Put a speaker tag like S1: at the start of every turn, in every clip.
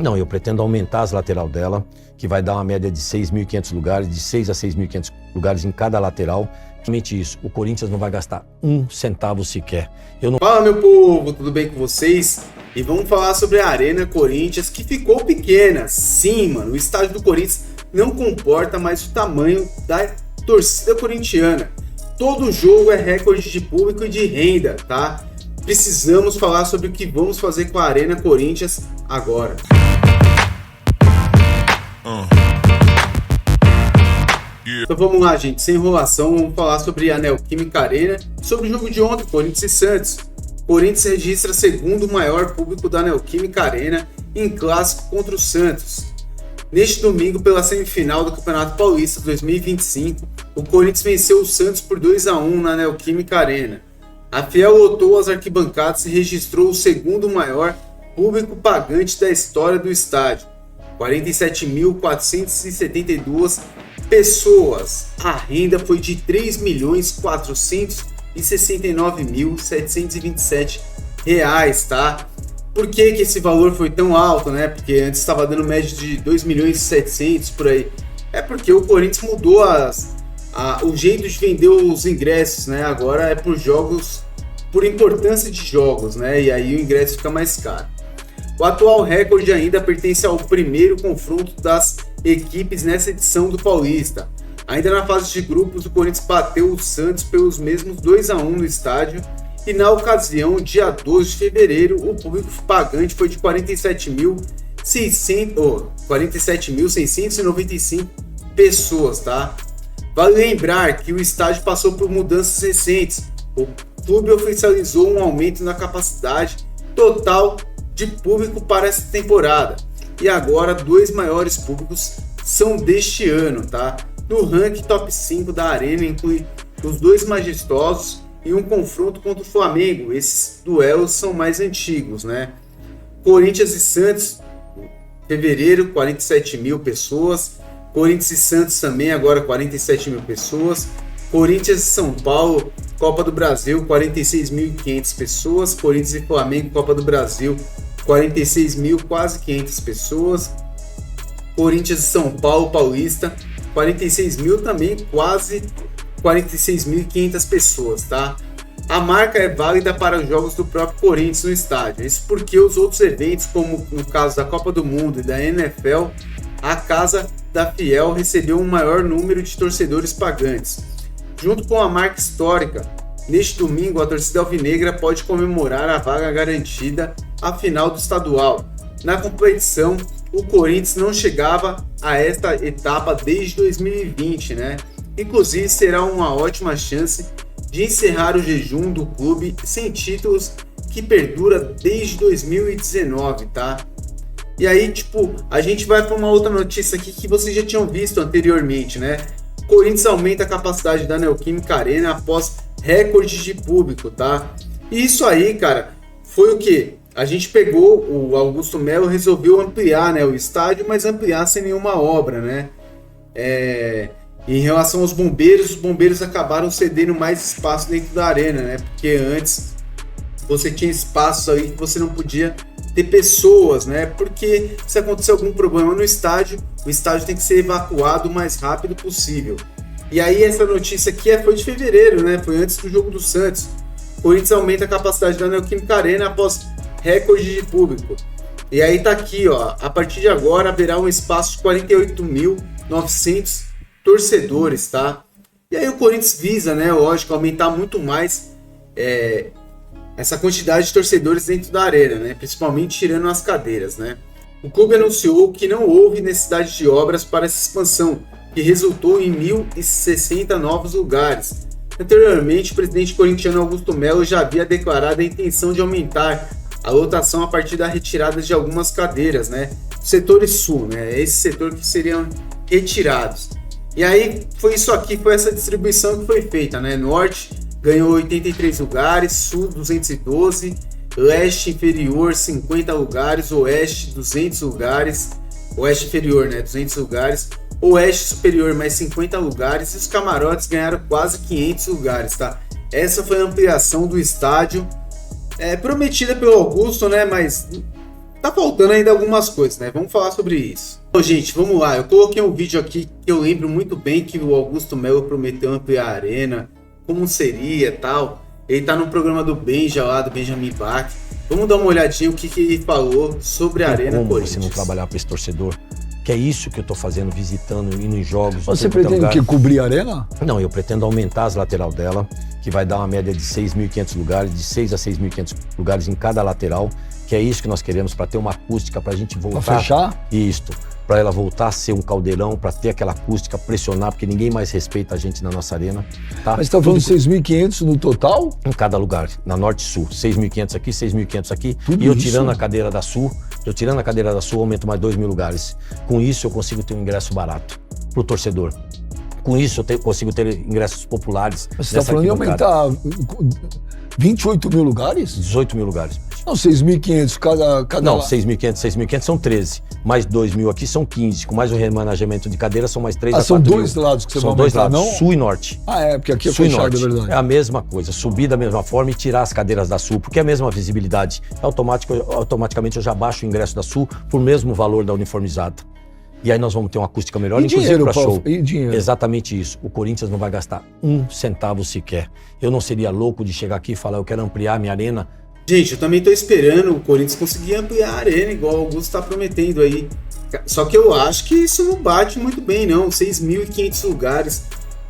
S1: Não, eu pretendo aumentar as lateral dela, que vai dar uma média de 6.500 lugares, de 6 a 6.500 lugares em cada lateral. Somente isso, o Corinthians não vai gastar um centavo sequer.
S2: Fala, meu povo, tudo bem com vocês? E vamos falar sobre a Arena Corinthians, que ficou pequena. Sim, mano, o estádio do Corinthians não comporta mais o tamanho da torcida corintiana. Todo jogo é recorde de público e de renda, tá? Precisamos falar sobre o que vamos fazer com a Arena Corinthians agora. Então vamos lá, gente, sem enrolação, vamos falar sobre a Neoquímica Arena, sobre o jogo de ontem, Corinthians e Santos. Corinthians registra segundo maior público da Neoquímica Arena em clássico contra o Santos. Neste domingo, pela semifinal do Campeonato Paulista 2025, o Corinthians venceu o Santos por 2-1 na Neoquímica Arena. A Fiel lotou as arquibancadas e registrou o segundo maior público pagante da história do estádio, 47.472 pessoas. A renda foi de R$ 3.469.727, tá? Por que esse valor foi tão alto, né? Porque antes estava dando média de 2.700.000 por aí. É porque o Corinthians mudou o jeito de vender os ingressos, né? Agora é por jogos, por importância de jogos, né? E aí o ingresso fica mais caro. O atual recorde ainda pertence ao primeiro confronto das equipes nessa edição do Paulista. Ainda na fase de grupos, o Corinthians bateu o Santos pelos mesmos 2-1 no estádio, e na ocasião, dia 12 de fevereiro, o público pagante foi de 47.695 pessoas, tá? Vale lembrar que o estádio passou por mudanças recentes. O clube oficializou um aumento na capacidade total de público para essa temporada. E agora, dois maiores públicos são deste ano, tá? No ranking top 5 da Arena inclui os dois majestosos e um confronto contra o Flamengo. Esses duelos são mais antigos, né? Corinthians e Santos, fevereiro, 47.000 pessoas. Corinthians e Santos também, agora 47.000 pessoas. Corinthians e São Paulo, Copa do Brasil, 46.500 pessoas. Corinthians e Flamengo, Copa do Brasil, 46.000, quase 500 pessoas. Corinthians e São Paulo, Paulista, 46.000 também, quase 46.500 pessoas, tá? A marca é válida para os jogos do próprio Corinthians no estádio. Isso porque os outros eventos, como no caso da Copa do Mundo e da NFL, a Casa da Fiel recebeu um maior número de torcedores pagantes. Junto com a marca histórica, neste domingo a torcida alvinegra pode comemorar a vaga garantida à final do estadual. Na competição, o Corinthians não chegava a esta etapa desde 2020, né? Inclusive, será uma ótima chance de encerrar o jejum do clube sem títulos que perdura desde 2019, tá? E aí, a gente vai para uma outra notícia aqui que vocês já tinham visto anteriormente, né? Corinthians aumenta a capacidade da Neoquímica Arena após recorde de público, tá? E isso aí, cara, foi o que? A gente pegou, o Augusto Melo resolveu ampliar, né, o estádio, mas ampliar sem nenhuma obra, né? Em relação aos bombeiros, os bombeiros acabaram cedendo mais espaço dentro da arena, né? Porque antes você tinha espaços aí que você não podia ter pessoas, né? Porque se acontecer algum problema no estádio, o estádio tem que ser evacuado o mais rápido possível. E aí essa notícia aqui foi de fevereiro, né? Foi antes do jogo do Santos. O Corinthians aumenta a capacidade da Neoquímica Arena após recorde de público. E aí tá aqui, ó. A partir de agora haverá um espaço de 48.900 torcedores, tá? E aí o Corinthians visa, né? Lógico, aumentar muito mais essa quantidade de torcedores dentro da arena, né? Principalmente tirando as cadeiras, né? O clube anunciou que não houve necessidade de obras para essa expansão, que resultou em 1.060 novos lugares. Anteriormente, o presidente corintiano Augusto Melo já havia declarado a intenção de aumentar a lotação a partir da retirada de algumas cadeiras, né? Setores sul, né? Esse setor que seriam retirados. E aí foi isso aqui, foi essa distribuição que foi feita, né? Norte ganhou 83 lugares, Sul 212, Leste inferior 50 lugares, Oeste 200 lugares, Oeste inferior, né? 200 lugares, Oeste superior mais 50 lugares e os camarotes ganharam quase 500 lugares, tá? Essa foi a ampliação do estádio prometida pelo Augusto, né? Mas tá faltando ainda algumas coisas, né? Vamos falar sobre isso. Então, gente, vamos lá. Eu coloquei um vídeo aqui que eu lembro muito bem que o Augusto Melo prometeu ampliar a arena, como seria e tal. Ele tá no programa do Benja lá, do Benjamin Bach. Vamos dar uma olhadinha o que ele falou sobre a Arena Corinthians.
S1: Você não trabalhar para esse torcedor? Que é isso que eu tô fazendo, visitando, indo em jogos.
S3: Você pretende que cobrir a arena?
S1: Não, eu pretendo aumentar as lateral dela, que vai dar uma média de 6.500 lugares, de 6 a 6.500 lugares em cada lateral, que é isso que nós queremos para ter uma acústica, para a gente voltar.
S3: Para fechar?
S1: Isto, para ela voltar a ser um caldeirão, para ter aquela acústica, pressionar, porque ninguém mais respeita a gente na nossa arena. Tá?
S3: Mas você está falando de 6.500 no total?
S1: Em cada lugar, na Norte e Sul. 6.500 aqui, 6.500 aqui.
S3: Tudo
S1: e eu
S3: isso?
S1: tirando a cadeira da Sul, eu aumento mais 2.000 lugares. Com isso eu consigo ter um ingresso barato pro torcedor. Com isso eu consigo ter ingressos populares.
S3: Mas você está falando de aumentar 28 mil lugares?
S1: 18.000 lugares.
S3: Não, 6.500 cada
S1: Não, 6.500 são 13. Mais 2.000 aqui são 15. Com mais o remanejamento de cadeira são mais 3 a 4
S3: são
S1: mil.
S3: dois lados que você
S1: são
S3: vai
S1: dois
S3: aumentar,
S1: lados,
S3: não?
S1: Sul e Norte.
S3: Ah, é, porque aqui é
S1: Sul e
S3: fechado,
S1: Norte.
S3: é verdade.
S1: É a mesma coisa, subir da mesma forma e tirar as cadeiras da Sul, porque é a mesma visibilidade. Automaticamente eu já baixo o ingresso da Sul por mesmo valor da uniformizada. E aí nós vamos ter uma acústica melhor,
S3: E
S1: inclusive
S3: dinheiro,
S1: para show.
S3: E dinheiro?
S1: Exatamente isso. O Corinthians não vai gastar um centavo sequer. Eu não seria louco de chegar aqui e falar, eu quero ampliar minha arena.
S2: Gente, eu também tô esperando o Corinthians conseguir ampliar a arena, igual o Augusto tá prometendo aí. Só que eu acho que isso não bate muito bem, não. 6.500 lugares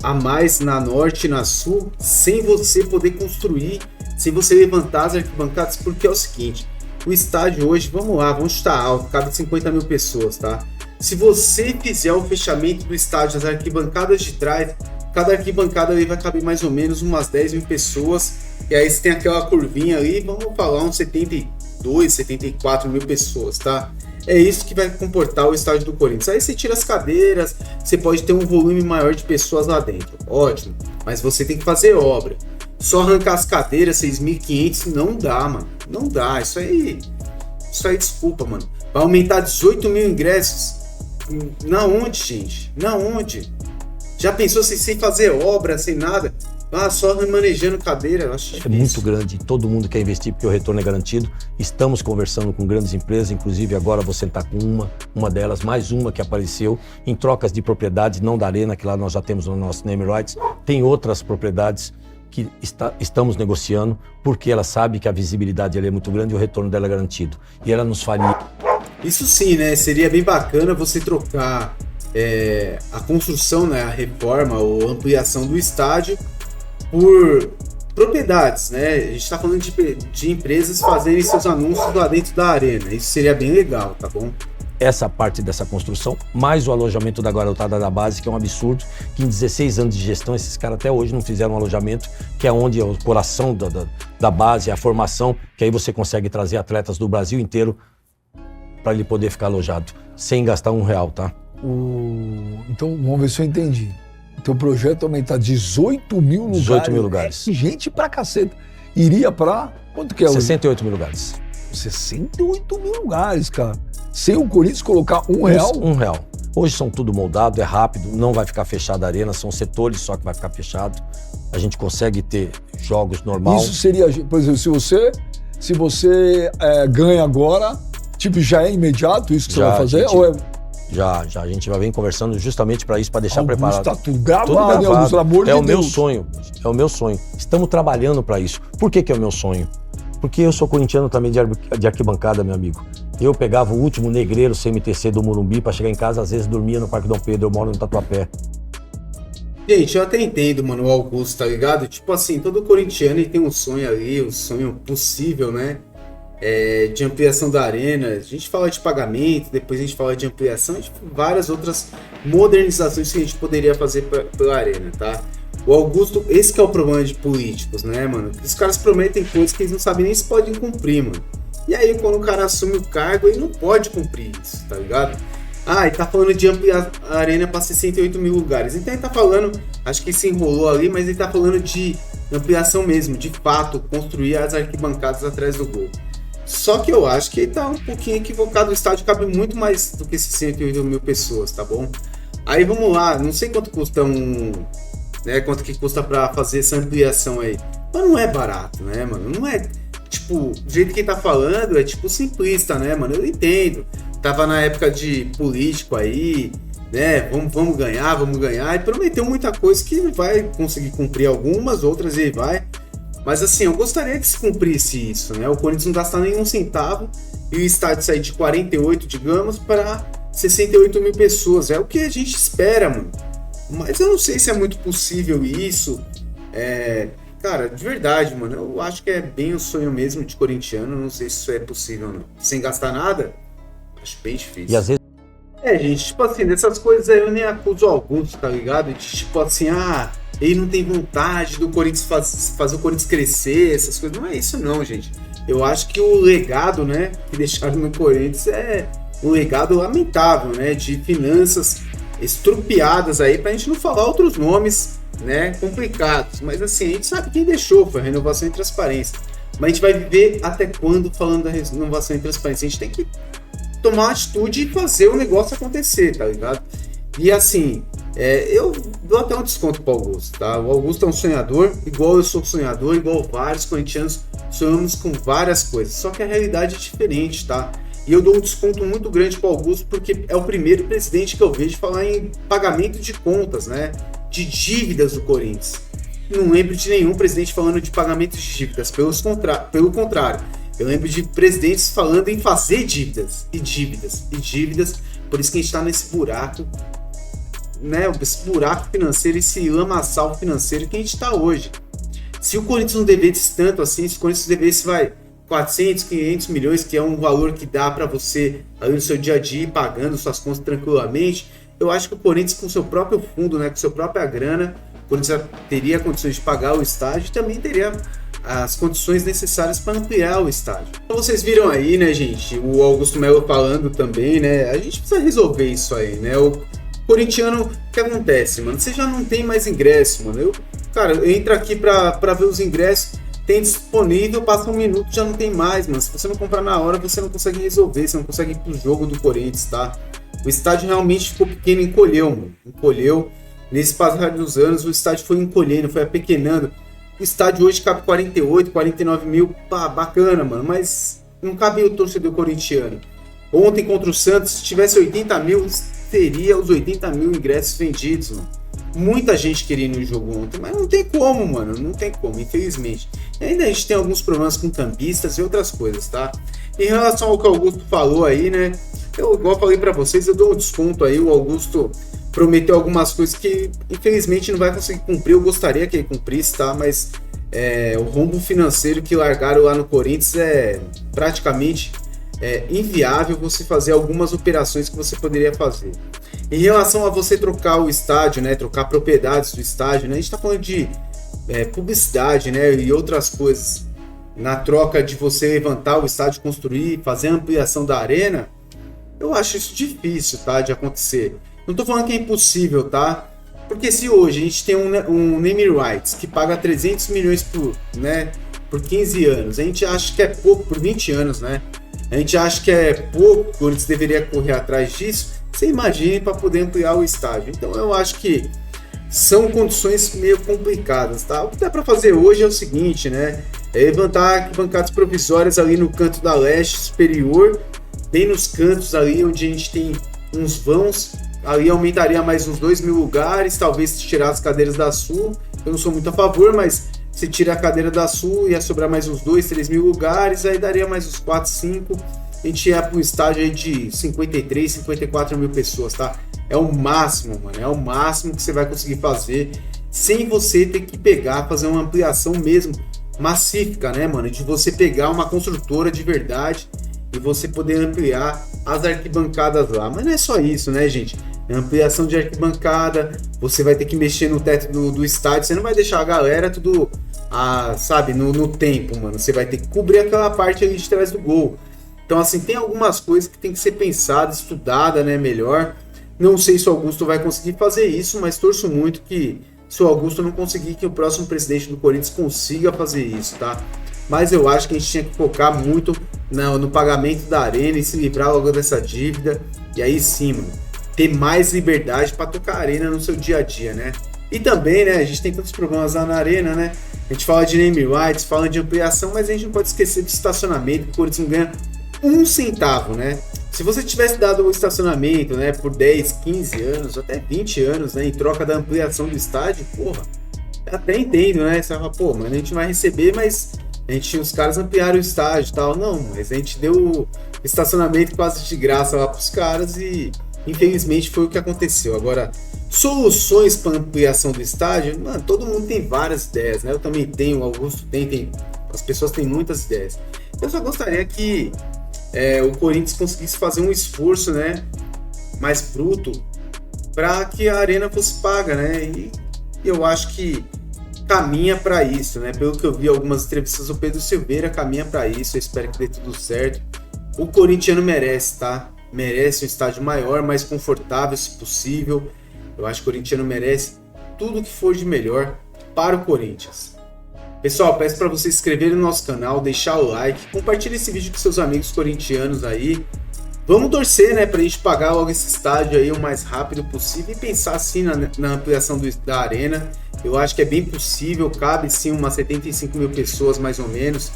S2: a mais na Norte e na Sul, sem você poder construir, sem você levantar as arquibancadas, porque é o seguinte, o estádio hoje, vamos lá, vamos chutar alto, cabe 50 mil pessoas, tá? Se você fizer o fechamento do estádio, as arquibancadas de trás, cada arquibancada ali vai caber mais ou menos umas 10 mil pessoas, e aí você tem aquela curvinha ali, vamos falar uns 72, 74 mil pessoas, tá? É isso que vai comportar o estádio do Corinthians. Aí você tira as cadeiras, você pode ter um volume maior de pessoas lá dentro, ótimo, mas você tem que fazer obra. Só arrancar as cadeiras, 6.500, não dá, mano, não dá, isso aí desculpa, mano. Vai aumentar 18 mil ingressos. Na onde, gente? Na onde? Já pensou sem fazer obra, sem nada? Ah, só remanejando cadeira, eu acho difícil.
S1: É muito grande, todo mundo quer investir porque o retorno é garantido. Estamos conversando com grandes empresas, inclusive agora vou sentar com uma delas, mais uma que apareceu, em trocas de propriedades, não da arena, que lá nós já temos no nosso name rights, tem outras propriedades que estamos negociando, porque ela sabe que a visibilidade ali é muito grande e o retorno dela é garantido. E ela nos faria...
S2: Isso sim, né? Seria bem bacana você trocar a construção, né? A reforma ou ampliação do estádio por propriedades, né? A gente está falando de empresas fazerem seus anúncios lá dentro da arena. Isso seria bem legal, tá bom?
S1: Essa parte dessa construção, mais o alojamento da garotada da base, que é um absurdo, que em 16 anos de gestão, esses caras até hoje não fizeram um alojamento, que é onde é o coração da base, a formação, que aí você consegue trazer atletas do Brasil inteiro para ele poder ficar alojado, sem gastar R$1, tá?
S3: Então, vamos ver se eu entendi. O teu projeto é aumentar 18 mil lugares.
S1: 18 mil lugares.
S3: Gente pra caceta. Iria pra... Quanto que é?
S1: 68 mil lugares.
S3: 68 mil lugares, cara. Sem o Corinthians colocar R$1?
S1: R$1. Hoje são tudo moldado, é rápido, não vai ficar fechada a arena, são setores só que vai ficar fechado. A gente consegue ter jogos normais.
S3: Isso seria, por exemplo, se você ganha agora, tipo, já é imediato isso que você vai fazer?
S1: Já, a gente vai vir conversando justamente para isso, para deixar preparado.
S3: Tá tudo gravado, Augusto, pelo amor de Deus.
S1: É o meu sonho. Estamos trabalhando para isso. Por que é o meu sonho? Porque eu sou corintiano também de arquibancada, meu amigo. Eu pegava o último negreiro CMTC do Morumbi para chegar em casa, às vezes dormia no Parque Dom Pedro, eu moro no Tatuapé.
S2: Gente, eu até entendo, mano, o Augusto, tá ligado? Tipo assim, todo corintiano ele tem um sonho ali, um sonho possível, né? De ampliação da arena. A gente fala de pagamento, depois a gente fala de ampliação, e tipo, várias outras modernizações que a gente poderia fazer pela arena, tá? O Augusto, esse que é o problema de políticos, né, mano? Os caras prometem coisas que eles não sabem nem se podem cumprir, mano. E aí, quando o cara assume o cargo, ele não pode cumprir isso, tá ligado? Ah, ele tá falando de ampliar a arena para 68 mil lugares. Então ele tá falando, acho que se enrolou ali, mas ele tá falando de ampliação mesmo, de fato, construir as arquibancadas atrás do gol. Só que eu acho que ele tá um pouquinho equivocado, o estádio cabe muito mais do que 68 mil pessoas, tá bom? Aí vamos lá, não sei quanto custa quanto que custa pra fazer essa ampliação aí. Mas não é barato, né, mano? Não é tipo, do jeito que ele tá falando é tipo simplista, né, mano? Eu entendo. Tava na época de político aí, né? Vamos ganhar. E prometeu muita coisa que não vai conseguir cumprir algumas, outras ele vai. Mas assim, eu gostaria que se cumprisse isso, né? O Corinthians não gastar nenhum centavo e o estádio sair de 48, digamos, para 68 mil pessoas. É o que a gente espera, mano. Mas eu não sei se é muito possível isso. Cara, de verdade, mano, eu acho que é bem o sonho mesmo de corintiano. Não sei se isso é possível, não. Sem gastar nada, acho bem difícil.
S1: E às vezes...
S2: gente, tipo assim, dessas coisas aí eu nem acuso o Augusto, tá ligado? De, tipo assim, ele não tem vontade do Corinthians fazer o Corinthians crescer, essas coisas. Não é isso não, gente. Eu acho que o legado, né, que deixaram no Corinthians é um legado lamentável, né, de finanças estrupiadas aí, pra gente não falar outros nomes, né, complicados. Mas assim, a gente sabe quem deixou, foi a renovação e transparência. Mas a gente vai viver até quando falando da renovação e transparência? A gente tem que tomar uma atitude e fazer o negócio acontecer, tá ligado? E assim, eu dou até um desconto pro Augusto, tá? O Augusto é um sonhador, igual eu sou sonhador, igual vários corintianos sonhamos com várias coisas, só que a realidade é diferente, tá? E eu dou um desconto muito grande pro Augusto porque é o primeiro presidente que eu vejo falar em pagamento de contas, né? De dívidas do Corinthians. Não lembro de nenhum presidente falando de pagamento de dívidas, pelo contrário. Eu lembro de presidentes falando em fazer dívidas, por isso que a gente tá nesse buraco, né? Esse buraco financeiro, esse lamaçal financeiro que a gente tá hoje. Se o Corinthians não devesse tanto assim, se o Corinthians devesse, 400, 500 milhões, que é um valor que dá para você, ali no seu dia a dia, ir pagando suas contas tranquilamente, eu acho que o Corinthians, com seu próprio fundo, né, com sua própria grana, o Corinthians teria condições de pagar o estádio e também teria as condições necessárias para ampliar o estádio. Então vocês viram aí, né, gente, o Augusto Melo falando também, né, a gente precisa resolver isso aí, né, o corintiano, o que acontece, mano, você já não tem mais ingresso, mano, eu entro aqui para ver os ingressos, tem disponível, passa um minuto, já não tem mais, mano, se você não comprar na hora, você não consegue resolver, você não consegue ir pro jogo do Corinthians, tá? O estádio realmente ficou pequeno, encolheu, nesse passar dos anos, o estádio foi encolhendo, foi apequenando. O estádio hoje cabe 48, 49 mil, pá, bacana, mano, mas não cabe o torcedor corintiano. Ontem contra o Santos, se tivesse 80 mil, teria os 80 mil ingressos vendidos, mano. Muita gente queria ir no jogo ontem, mas não tem como, mano, não tem como, infelizmente. E ainda a gente tem alguns problemas com cambistas e outras coisas, tá? Em relação ao que o Augusto falou aí, né, igual eu falei pra vocês, eu dou um desconto aí, o Augusto prometeu algumas coisas que infelizmente não vai conseguir cumprir, eu gostaria que ele cumprisse, tá? Mas o rombo financeiro que largaram lá no Corinthians é praticamente inviável você fazer algumas operações que você poderia fazer. Em relação a você trocar o estádio, né, trocar propriedades do estádio, né, a gente tá falando de publicidade, né, e outras coisas. Na troca de você levantar o estádio, construir, fazer a ampliação da arena, eu acho isso difícil, tá, de acontecer. Não tô falando que é impossível, tá? Porque se hoje a gente tem um name rights que paga 300 milhões por 15 anos, a gente acha que é pouco por 20 anos, né? A gente acha que é pouco, o Corinthians deveria correr atrás disso. Você imagine para poder ampliar o estádio. Então eu acho que são condições meio complicadas, tá? O que dá para fazer hoje é o seguinte, né? É levantar bancadas provisórias ali no canto da leste superior, bem nos cantos ali onde a gente tem uns vãos. Ali aumentaria mais uns 2 mil lugares, talvez tirar as cadeiras da Sul. Eu não sou muito a favor, mas se tira a cadeira da Sul, ia sobrar mais uns 2, 3 mil lugares, aí daria mais uns 4, 5. A gente ia para um estádio aí de 53, 54 mil pessoas, tá? É o máximo, mano. É o máximo que você vai conseguir fazer sem você ter que fazer uma ampliação mesmo massifica, né, mano? De você pegar uma construtora de verdade e você poder ampliar as arquibancadas lá. Mas não é só isso, né, gente? É ampliação de arquibancada, você vai ter que mexer no teto do estádio, você não vai deixar a galera tudo, sabe, no tempo, mano. Você vai ter que cobrir aquela parte ali de trás do gol. Então, assim, tem algumas coisas que tem que ser pensada, estudada, né, melhor. Não sei se o Augusto vai conseguir fazer isso, mas torço muito que, se o Augusto não conseguir, que o próximo presidente do Corinthians consiga fazer isso, tá? Mas eu acho que a gente tinha que focar muito no pagamento da arena e se livrar logo dessa dívida. E aí sim, mano, ter mais liberdade para tocar a arena no seu dia a dia, né? E também, né, a gente tem tantos problemas lá na arena, né? A gente fala de name rights, fala de ampliação, mas a gente não pode esquecer do estacionamento, que o Corinthians não ganha um centavo, né? Se você tivesse dado o estacionamento, né, por 10, 15 anos, até 20 anos, né, em troca da ampliação do estádio, porra, eu até entendo, né? Você fala, pô, mas a gente vai receber, mas os caras ampliaram o estádio e tal. Não, mas a gente deu estacionamento quase de graça lá pros caras e infelizmente foi o que aconteceu. Agora, soluções para ampliação do estádio, mano, todo mundo tem várias ideias, né? Eu também tenho, o Augusto tem, as pessoas têm muitas ideias. Eu só gostaria que o Corinthians conseguisse fazer um esforço, né, mais bruto para que a arena fosse paga, né? E eu acho que caminha para isso, né? Pelo que eu vi algumas entrevistas, o Pedro Silveira caminha para isso. Eu espero que dê tudo certo. O corintiano merece, tá? Merece um estádio maior, mais confortável, se possível. Eu acho que o corintiano merece tudo que for de melhor para o Corinthians. Pessoal, peço para vocês se inscreverem no nosso canal, deixar o like, compartilhe esse vídeo com seus amigos corintianos aí. Vamos torcer, né, pra gente pagar logo esse estádio aí o mais rápido possível e pensar assim na ampliação da arena. Eu acho que é bem possível, cabe sim umas 75 mil pessoas mais ou menos,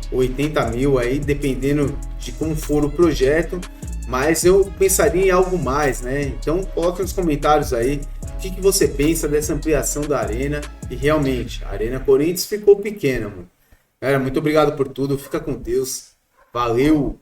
S2: 80 mil aí, dependendo de como for o projeto, mas eu pensaria em algo mais, né? Então coloque nos comentários aí o que você pensa dessa ampliação da arena. E realmente, a Arena Corinthians ficou pequena, mano. Galera, muito obrigado por tudo, fica com Deus, valeu!